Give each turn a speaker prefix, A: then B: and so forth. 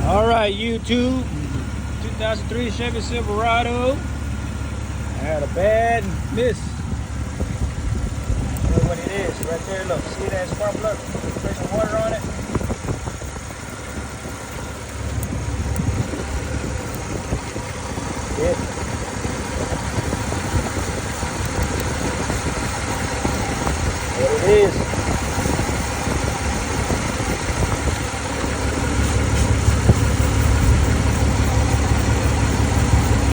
A: All right, YouTube. 2003 Chevy Silverado. I had a bad miss. Look what it is right there. Look, see that spark plug? Spray some water on it. Yeah.